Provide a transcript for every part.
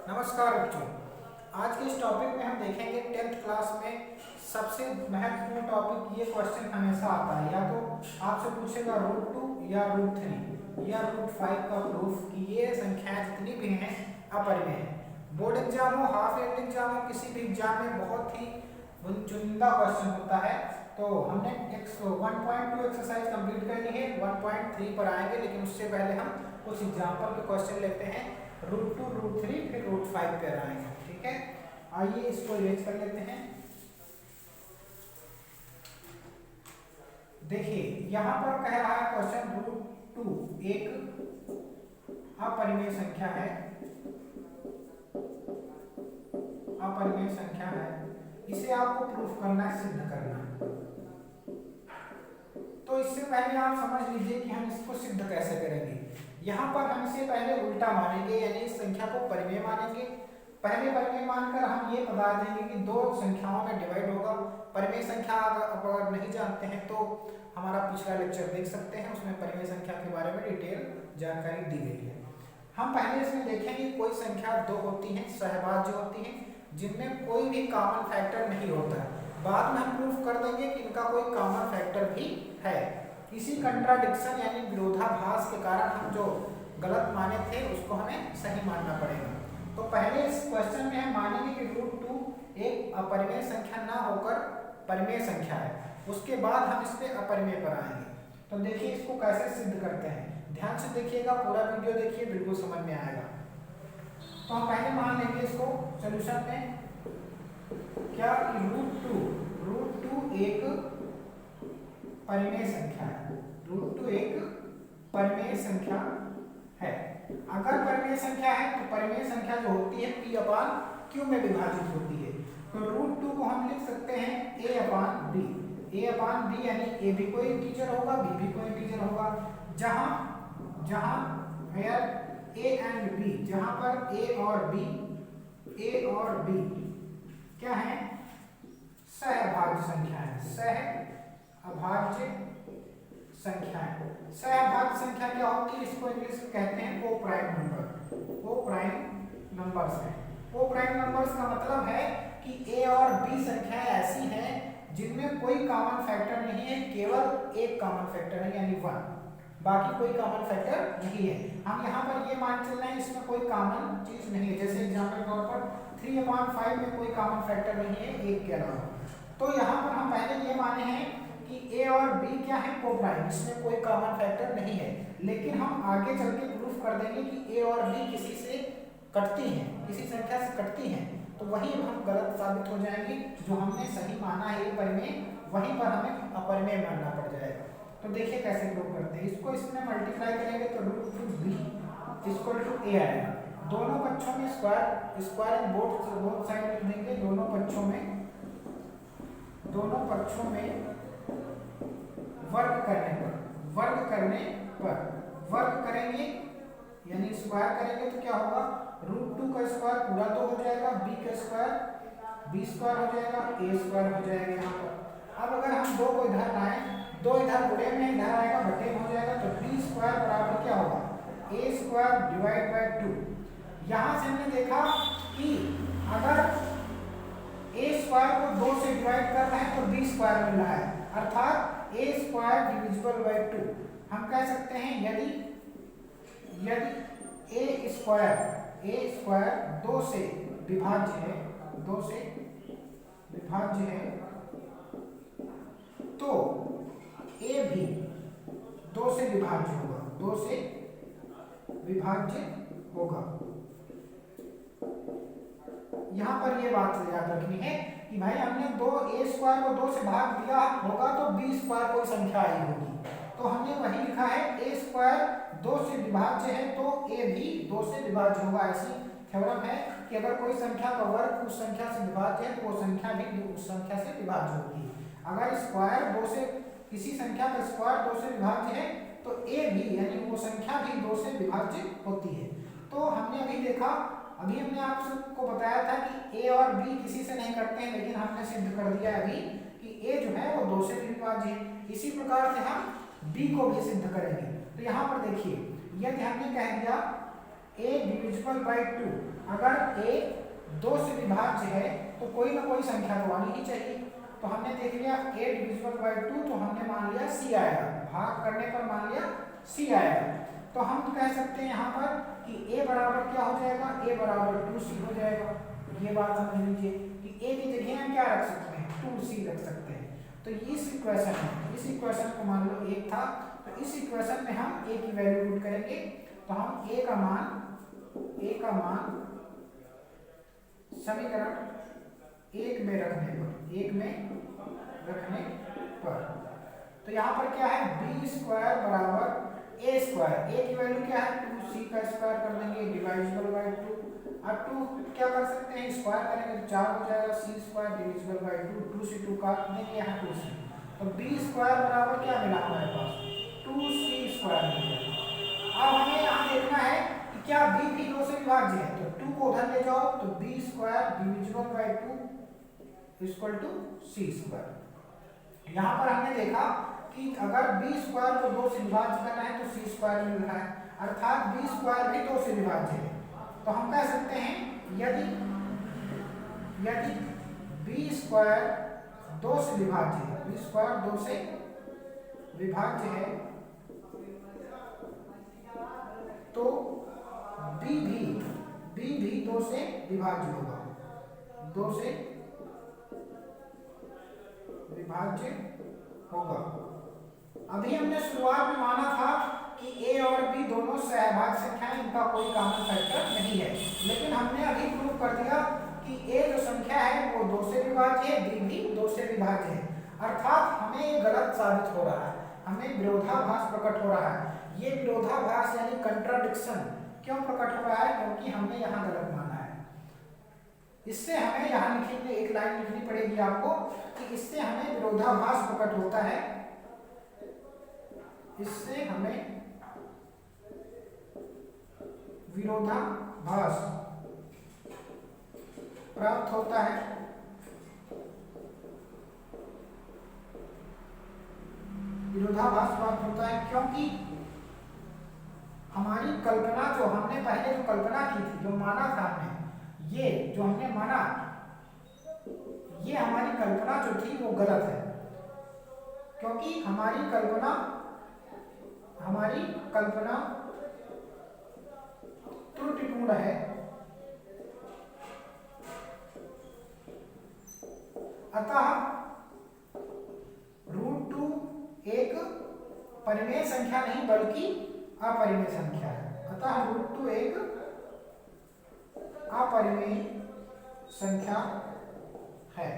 नमस्कार बच्चों। आज के इस टॉपिक में हम देखेंगे 10th क्लास में सबसे महत्वपूर्ण टॉपिक। ये क्वेश्चन हमेशा आता है, या तो आपसे पूछेगा √2 या √3 या √5 का प्रूफ कि ये संख्याएं जितनी भी हैं अपरिमेय हैं। बोर्ड एग्जाम हो, हाफ ईयरली एग्जाम हो, किसी भी एग्जाम में बहुत ही चुनिंदा क्वेश्चन होता है। तो हमने 1.2 एक्सरसाइज कंप्लीट कर ली है, 1.3 पर आएंगे, लेकिन उससे पहले हम कुछ एग्जाम्पल के क्वेश्चन लेते हैं। √2, √3 फिर √5 पे आएंगे, ठीक है। आइए इसको इरेज कर लेते हैं। देखिए यहां पर कह रहा है क्वेश्चन √2 एक अपरिमेय संख्या है, अपरिमेय संख्या है। इसे आपको प्रूफ करना है, सिद्ध करना है। तो इससे पहले आप समझ लीजिए कि हम इसको सिद्ध कैसे करेंगे। यहाँ पर हम इसे पहले उल्टा मानेंगे, यानी इस संख्या को परिमेय मानेंगे। पहले परिमेय मानकर हम ये बता देंगे कि दो संख्याओं में डिवाइड होगा। परिमेय संख्या अगर नहीं जानते हैं तो हमारा पिछला लेक्चर देख सकते हैं, उसमें परिमेय संख्या के बारे में डिटेल जानकारी दी गई है। हम पहले इसमें देखेंगे कोई संख्या दो होती है, सहभाज्य होती है, जिनमें कोई भी कॉमन फैक्टर नहीं होता है। बाद में हम प्रूफ कर देंगे कि इनका कोई कॉमन फैक्टर भी है। इसी कंट्राडिक्शन यानी विरोधाभास के कारण हम जो गलत माने थे उसको हमें सही मानना पड़ेगा। तो पहले इस क्वेश्चन में हम मानेंगे कि √2 एक अपरिमेय संख्या ना होकर परिमेय संख्या है। उसके बाद हम इस पे अपरिमेय पर आएंगे। तो देखिए इसको कैसे सिद्ध करते हैं, ध्यान से देखिएगा, पूरा वीडियो देखिए, बिल्कुल समझ में आएगा। तो हम पहले मान लेंगे इसको सोल्यूशन में क्या कि √2 एक परिमेय संख्या है। √2 एक परिमेय संख्या है। अगर परिमेय संख्या है तो परिमेय संख्या जो होती है P/Q में विभाजित होती है। तो √2 को हम लिख सकते हैं A/B। A/B यानी A भी कोई इंटीजर होगा, B भी कोई इंटीजर होगा। जहां A एंड B, जहां पर A और B क्या है, सहभाज्य संख्या है। सहअभाज्य संख्या है। सहभाज्य संख्या क्या होती है, इसको इंग्लिश में कहते हैं कोप्राइम नंबर। कोप्राइम नंबर्स है। कोप्राइम नंबर्स का मतलब है कि A और B संख्याएं ऐसी हैं जिनमें कोई कॉमन फैक्टर नहीं है, केवल एक कॉमन फैक्टर है यानी 1, बाकी कोई कॉमन फैक्टर नहीं है। हम यहाँ पर ये मान चल रहे हैं इसमें कोई कॉमन चीज नहीं है। जैसे एग्जाम्पल के तौर पर 3/5 में कोई कॉमन फैक्टर नहीं है एक के अलावा। तो यहाँ पर हम पहले ये माने हैं कि A और B क्या है, कोप्राइम, इसमें कोई कॉमन फैक्टर नहीं है। लेकिन हम आगे चल के प्रूफ कर देंगे कि A और B किसी से कटती हैं, किसी संख्या से कटती हैं। तो वही हम गलत साबित हो जाएंगे। जो हमने सही माना है परिमेय, वहीं पर हमें अपरिमेय मानना पड़ जाएगा। तो देखिए कैसे प्रूफ करते हैं। इसको इसमें मल्टीप्लाई करेंगे तो √2B = A आएगा। दोनों पक्षों में स्क्वायर बोथ साइड लिख देंगे। दोनों पक्षों में वर्ग करेंगे यानी स्क्वायर करेंगे तो क्या होगा, √2 का स्क्वायर पूरा तो हो जाएगा, B का स्क्वायर B स्क्वायर हो जाएगा, A स्क्वायर हो जाएगा यहाँ पर। अब अगर हम दो को इधर लाएं, दो इधर गुणे में इधर आएगा, बटे में हो जाएगा, तो B स्क्वायर बराबर क्या होगा, A स्क्वायर / 2। यहाँ से हमने देखा कि अगर A स्क्वायर को 2 से डिवाइड कर रहे हैं तो B स्क्वायर मिल रहा है, अर्थात A स्क्वायर / 2। हम कह सकते हैं यदि A स्क्वायर 2 से विभाज्य है, तो A भी 2 से विभाज्य होगा। यहाँ पर ये बात याद रखनी है कि भाई हमने A स्क्वायर को 2 से भाग दिया होगा तो B स्क्वायर कोई संख्या आई होगी। तो हमने वही लिखा है A स्क्वायर 2 से विभाज्य है तो A भी 2 से विभाज्य होगा। ऐसी थ्योरम है कि अगर कोई संख्या का वर्ग उस संख्या से विभाज्य है तो वो संख्या भी उस संख्या से विभाज्य होगी। अगर स्क्वायर 2 से, किसी संख्या का स्क्वायर 2 से विभाज्य है तो A भी यानी वो संख्या भी 2 से विभाज्य होती है। तो हमने अभी हमने आपको बताया था कि A और B किसी से नहीं करते हैं, लेकिन हमने सिद्ध कर दिया अभी कि A जो है वो 2 से विभाज्य है। इसी प्रकार से हम B को भी सिद्ध करेंगे। तो यहाँ पर देखिए, यदि हमने कह दिया a डिविजिबल बाई 2, अगर a 2 से विभाज्य है तो कोई ना कोई संख्या तो आनी ही चाहिए। तो हमने देख लिया a डिविजिबल बाई 2, तो हमने मान लिया c आएगा, भाग करने पर मान लिया c आएगा। तो हम कह सकते हैं यहाँ पर कि a बराबर क्या हो जाएगा, a बराबर 2c हो जाएगा। ये बात समझ लीजिए कि a की जगह हम क्या रख सकते हैं, 2c रख सकते हैं। तो इस इक्वेशन में, इस इक्वेशन को मान लो 1 था, तो इस इक्वेशन में हम a की वैल्यू पुट करेंगे। तो हम a का मान समीकरण 1 में रखने पर, तो यहाँ पर क्या है, बी स्क्वायर बराबर ए स्क्वायर, ए की वैल्यू क्या है 2c का स्क्वायर कर देंगे डिवाइजिबल बाय 2। अब 2 क्या कर सकते हैं, स्क्वायर करेंगे तो 4 हो जाएगा, c स्क्वायर डिविजिबल बाय 2, 2 से 2 काट देंगे, यहाँ 2c। तो b स्क्वायर बराबर क्या मिला हमारे पास, 2c स्क्वायर मिल गया। अब हमें यहाँ देखना है कि क्या b भी 2 से विभाज्य है, तो 2 को उधर ले जाओ, तो b square divisible by 2 equal to c square. यहाँ पर हमने देखा कि अगर b स्क्वायर को 2 से विभाज्य करना है तो c स्क्वायर मिल रहा है, अर्थात b स्क्वायर भी 2 से विभाज्य है। तो हम कह सकते हैं यदि b स्क्वायर 2 से विभाज्य है, b स्क्वायर 2 से विभाज्य है, तो b भी 2 से विभाज्य होगा, 2 से विभाज्य होगा। अभी हमने शुरुआत में माना था कि a और b दोनों सहभाज्य संख्याएं, इनका कोई कॉमन फैक्टर नहीं है, लेकिन हमने अभी प्रूव कर दिया कि a जो संख्या है वो 2 से विभाज्य है, b भी 2 से विभाज्य है। अर्थात हमें ये गलत साबित हो रहा है, हमें विरोधाभास प्रकट हो रहा है। ये विरोधाभास यानी कंट्राडिक्शन क्यों प्रकट हो रहा है, क्योंकि हमने यहाँ गलत माना है। इससे हमें यहाँ लिखने एक लाइन लिखनी पड़ेगी आपको कि इससे हमें विरोधाभास प्रकट होता है, इससे हमें विरोधाभास प्राप्त होता है, विरोधाभास प्राप्त होता है क्योंकि हमारी कल्पना, जो हमने पहले जो कल्पना की थी, जो माना था हमने, ये जो हमने माना, ये हमारी कल्पना जो थी वो गलत है, क्योंकि हमारी कल्पना त्रुटिपूर्ण है। अतः √2 एक परिमेय संख्या नहीं बल्कि अपरिमेय संख्या है। अतः √2 एक अपरिमेय संख्या है।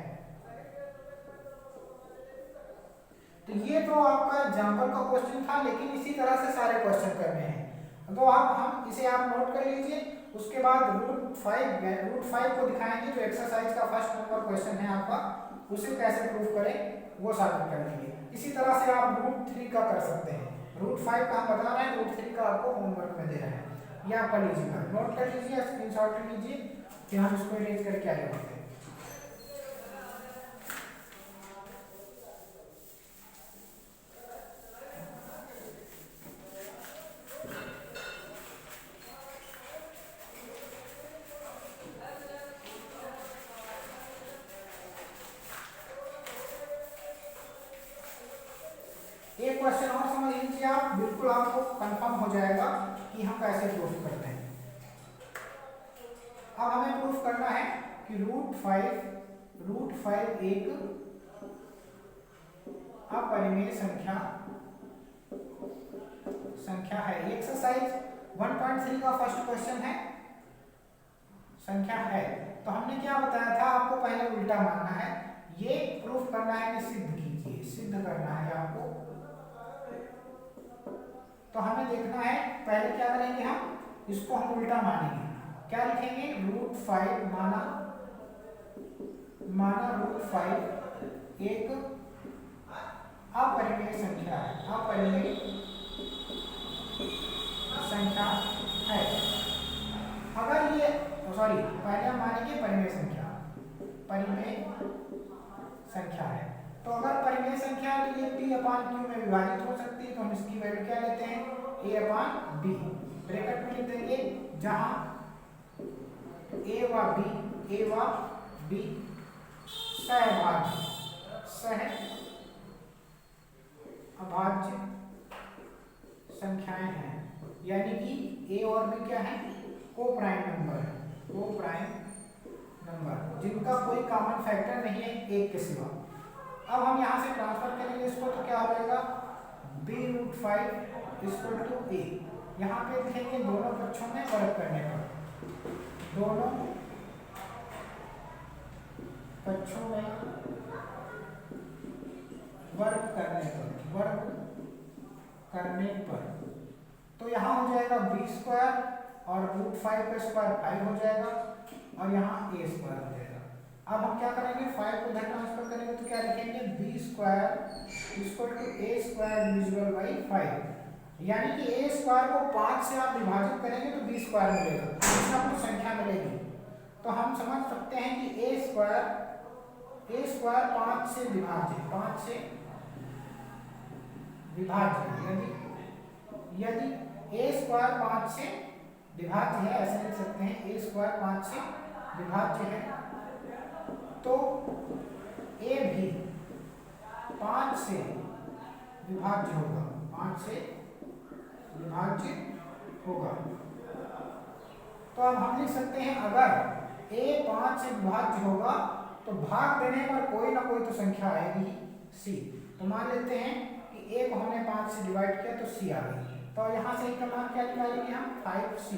तो ये तो आपका एग्जाम्पल का क्वेश्चन था, लेकिन इसी तरह से सारे क्वेश्चन करने हैं। तो हम इसे आप नोट कर लीजिए। उसके बाद √5 को दिखाएंगे, जो एक्सरसाइज का फर्स्ट नंबर क्वेश्चन है आपका, उसे कैसे प्रूफ करें वो साबित कर लेंगे। इसी तरह से आप √3 का कर सकते हैं। √5 का हम बता रहे हैं, √3 का आपको होमवर्क में दे रहे हैं, ये आप कर लीजिएगा, नोट कर लीजिए, स्क्रीनशॉट ले लीजिए कि हम इसको इरेज करके आए होते हैं। एक क्वेश्चन और समझ लीजिए आप, बिल्कुल आपको कंफर्म हो जाएगा कि हम कैसे प्रूफ करते हैं। अब हमें प्रूफ करना है कि √5 एक अपरिमेय संख्या है। एक्सरसाइज 1.3 का फर्स्ट क्वेश्चन है, संख्या है। तो हमने क्या बताया था आपको, पहले उल्टा मानना है, ये प्रूफ करना है कि सिद्ध कीजिए, सिद्ध करना है आपको। तो हमें देखना है, पहले क्या करेंगे, हम इसको हम उल्टा मानेंगे। क्या लिखेंगे, √5 माना √5 एक अपरिमेय संख्या है, अपरिमेय संख्या है। अगर ये पहले हम मानेंगे परिमेय संख्या है। तो अगर परिमेय संख्या है तो ये P/Q में विभाजित हो सकती है। तो हम इसकी वैल्यू क्या लेते हैं, A/B, ब्रैकेट में लिख देंगे जहां ए व बी अभाज्य संख्याएं हैं, यानी कि ए और बी क्या है, को प्राइम नंबर है, को प्राइम नंबर जिनका कोई कॉमन फैक्टर नहीं है एक के सिवा। अब हम यहाँ से ट्रांसफर करेंगे इसको, तो क्या हो जाएगा b√5 = a। यहाँ पे लिखेंगे दोनों पक्षों में वर्ग करने पर, दोनों पक्षों में वर्ग करने पर तो यहाँ हो जाएगा b² और √5 का स्क्वायर 5 हो जाएगा और यहाँ a² हो जाएगा। अब हम क्या करेंगे, 5 को इधर ट्रांसफर करेंगे तो क्या लिखेंगे b² = a²/5, यानी कि a² को 5 से आप विभाजित करेंगे तो b² मिलेगा, इसका कुछ संख्या मिलेगी। तो हम समझ सकते हैं कि a² 5 से विभाज्य, यदि a² 5 से विभाज्य है, ऐसे लिख सकते हैं a² 5 से विभाज्य है, तो a भी 5 से विभाज्य होगा, 5 से विभाज्य होगा। तो अब हम लिख सकते हैं अगर a 5 से विभाज्य होगा तो भाग देने पर कोई ना कोई तो संख्या आएगी c। तो मान लेते हैं कि a को हमने 5 से डिवाइड किया तो c आ गई, तो यहाँ से a का मान क्या निकालेंगे हम 5c।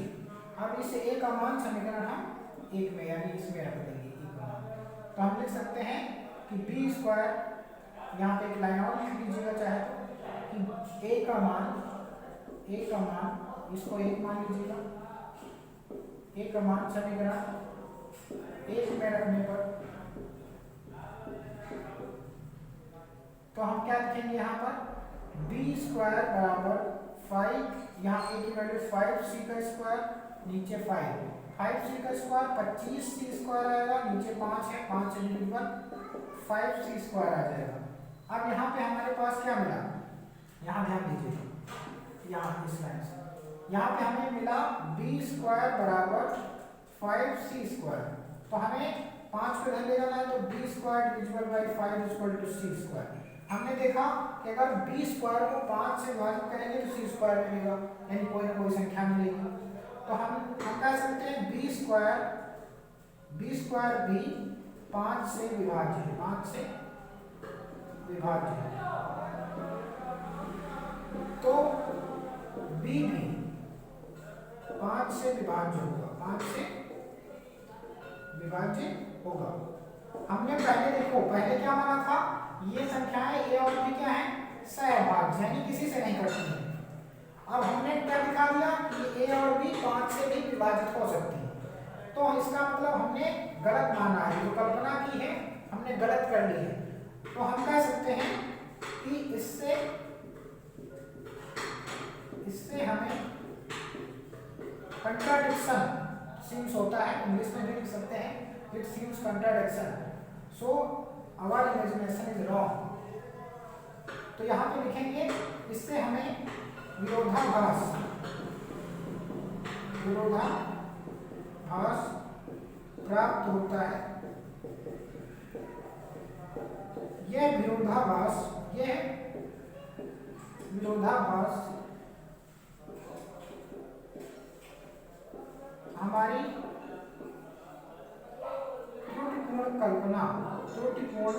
अब इस a का मान समीकरण हम 1 में यानी इसमें रख देंगे e का मान। तो हम लिख सकते हैं कि b², यहाँ पे एक लाइन और लिख लीजिएगा चाहे तो, कि a का मान इसको 1 मान लीजिएगा, a का मान समीकरण 1 में रखने पर तो हम क्या लिखेंगे यहाँ पर b² बराबर 5, यहाँ a की वैल्यू 5c का स्क्वायर, नीचे 5c का स्क्वायर 25c² आएगा, नीचे 5 है, 5 से डिवाइड 5c² आ जाएगा। अब यहाँ पे हमारे पास क्या मिला, यहाँ ध्यान दीजिए, यहाँ इस लाइन से यहाँ पे हमें मिला b² बराबर 5c², तो हमें 5 को इधर ले जाना है तो b² / 5 = c²। हमने देखा कि अगर b² को 5 से विभाजित करेंगे तो c² मिलेगा, यानी कोई ना कोई संख्या मिलेगी। तो हम कह सकते हैं b² भी 5 से विभाज्य है, 5 से विभाज्य है, तो b भी 5 से विभाज्य होगा, 5 से विभाज्य होगा। हमने पहले क्या माना था, ये संख्याएं a और b क्या है, सहअभाज्य, यानी किसी से नहीं कटती हैं। अब हमने क्या दिखा दिया कि a और b 5 से भी विभाजित हो सकती है, तो इसका मतलब हमने गलत माना है, जो कल्पना की है हमने गलत कर ली है। तो हम कह सकते हैं कि इससे हमें कंट्राडिक्शन सीम्स होता है, इंग्लिश में भी लिख सकते हैं it seems contradiction, so our imagination is wrong. तो यहाँ पे लिखेंगे इससे हमें विरोधाभास प्राप्त होता है। यह विरोधाभास हमारी त्रुटिपूर्ण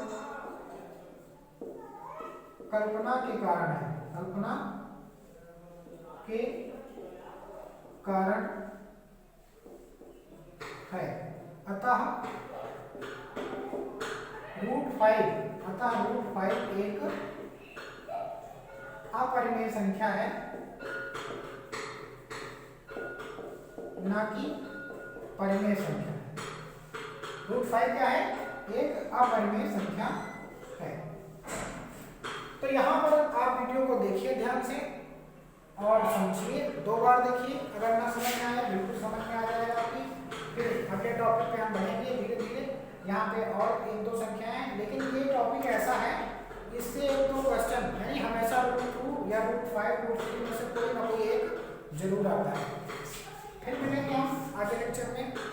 कल्पना के कारण है। अतः √5 एक अपरिमेय संख्या है, ना कि परिमेय संख्या। √5 क्या है, एक अपरिमेय संख्या है। तो यहाँ पर आप वीडियो को देखिए ध्यान से और समझिए, 2 बार देखिए, अगर ना समझ में आया बिल्कुल समझ में आ जाएगा आपकी। फिर अगले टॉपिक पे हम बढ़ेंगे धीरे धीरे, यहाँ पे और 1-2 संख्याएं हैं, लेकिन ये टॉपिक ऐसा है इससे 1-2 क्वेश्चन यानी हमेशा √2 या √5 √3 में से कोई ना कोई एक जरूर आता है। फिर मिलेंगे हम आगे लेक्चर में।